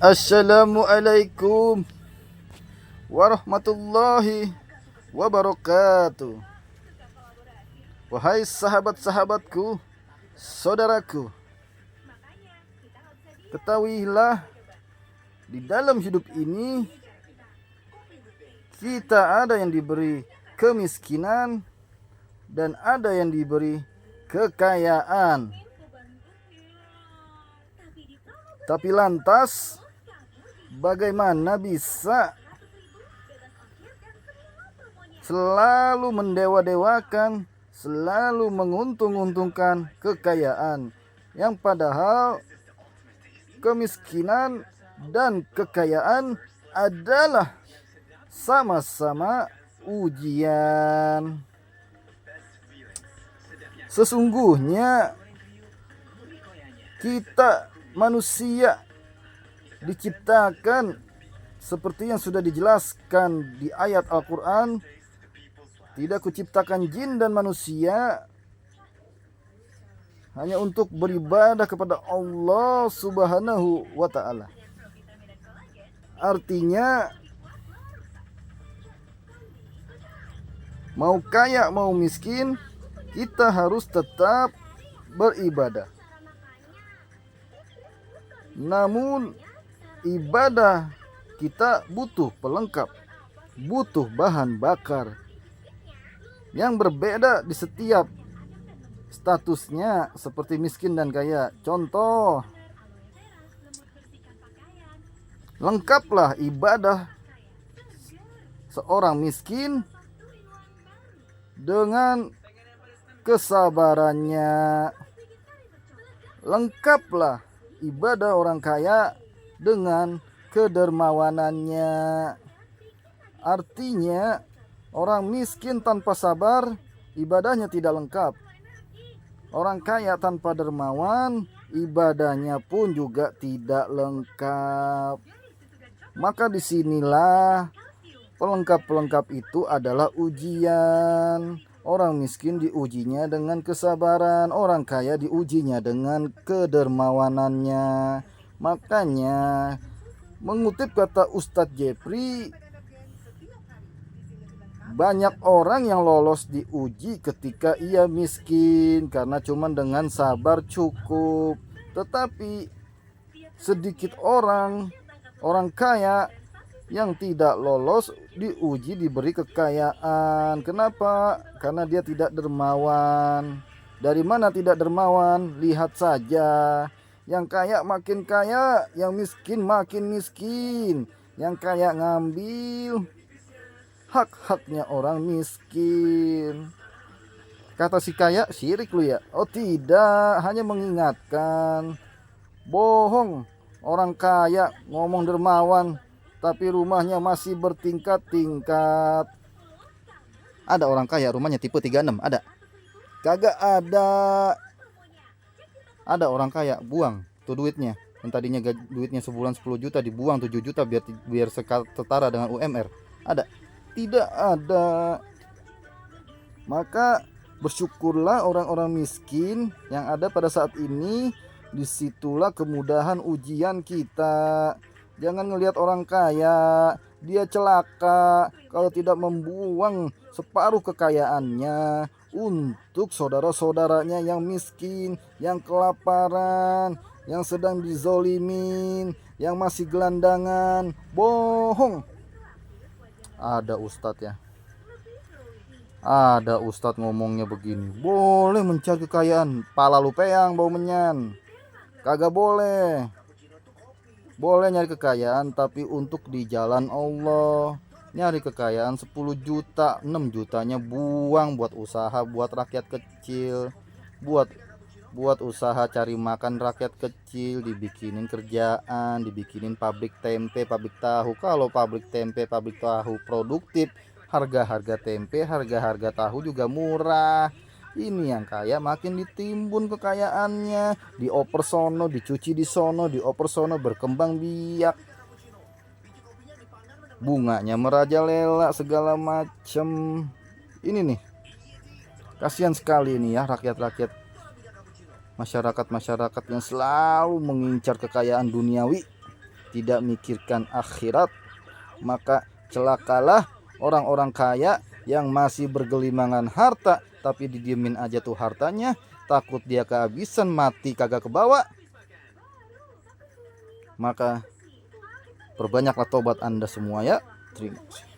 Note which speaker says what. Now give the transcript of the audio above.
Speaker 1: Assalamualaikum warahmatullahi wabarakatuh. Wahai sahabat-sahabatku, saudaraku, ketahuilah di dalam hidup ini kita ada yang diberi kemiskinan dan ada yang diberi kekayaan. Tapi lantas bagaimana bisa selalu mendewa-dewakan, selalu menguntung-untungkan kekayaan, yang padahal kemiskinan dan kekayaan adalah sama-sama ujian. Sesungguhnya kita manusia diciptakan seperti yang sudah dijelaskan di ayat Al-Quran. Tidak kuciptakan jin dan manusia hanya untuk beribadah kepada Allah Subhanahu wa ta'ala. Artinya mau kaya mau miskin, kita harus tetap beribadah. Namun ibadah kita butuh pelengkap, butuh bahan bakar yang berbeda di setiap statusnya, seperti miskin dan kaya. Contoh, lengkaplah ibadah seorang miskin dengan kesabarannya. Lengkaplah ibadah orang kaya dengan kedermawanannya. Artinya orang miskin tanpa sabar, ibadahnya tidak lengkap. Orang kaya tanpa dermawan, ibadahnya pun juga tidak lengkap. Maka disinilah pelengkap-pelengkap itu adalah ujian. Orang miskin diujinya dengan kesabaran, orang kaya diujinya dengan kedermawanannya. Makanya mengutip kata Ustadz Jepri, banyak orang yang lolos diuji ketika ia miskin karena cuma dengan sabar cukup. Tetapi sedikit orang kaya yang tidak lolos diuji diberi kekayaan. Kenapa? Karena dia tidak dermawan. Dari mana tidak dermawan? Lihat saja. Yang kaya makin kaya, yang miskin makin miskin. Yang kaya ngambil hak-haknya orang miskin. Kata si kaya, syirik lu ya? Oh tidak, hanya mengingatkan. Bohong, orang kaya ngomong dermawan tapi rumahnya masih bertingkat-tingkat. Ada orang kaya rumahnya tipe 36, ada? Kagak ada. Ada orang kaya buang tuh duitnya, yang tadinya duitnya sebulan 10 juta dibuang 7 juta biar setara dengan UMR. Ada? Tidak ada. Maka bersyukurlah orang-orang miskin yang ada pada saat ini. Disitulah kemudahan ujian kita. Jangan ngelihat orang kaya, dia celaka kalau tidak membuang separuh kekayaannya untuk saudara-saudaranya yang miskin, yang kelaparan, yang sedang dizolimin, yang masih gelandangan. Bohong. Ada ustadz ya. Ada ustadz ngomongnya begini, boleh mencari kekayaan, pala lu peyang bau menyan. Kagak boleh. Boleh nyari kekayaan tapi untuk di jalan Allah. Nyari kekayaan 10 juta, 6 jutanya buang buat usaha, buat rakyat kecil. Buat usaha cari makan rakyat kecil, dibikinin kerjaan, dibikinin pabrik tempe, pabrik tahu. Kalau pabrik tempe, pabrik tahu produktif, harga-harga tempe, harga-harga tahu juga murah. Ini yang kaya makin ditimbun kekayaannya, dioper sono, dicuci di sono, dioper sono, berkembang biak. Bunganya merajalela segala macam. Ini nih, kasihan sekali nih ya masyarakat yang selalu mengincar kekayaan duniawi. tidak mikirkan akhirat. Maka celakalah orang-orang kaya yang masih bergelimangan harta, tapi didiemin aja tuh hartanya, takut dia kehabisan, mati kagak kebawa. Maka perbanyaklah tobat Anda semua ya. Terima kasih.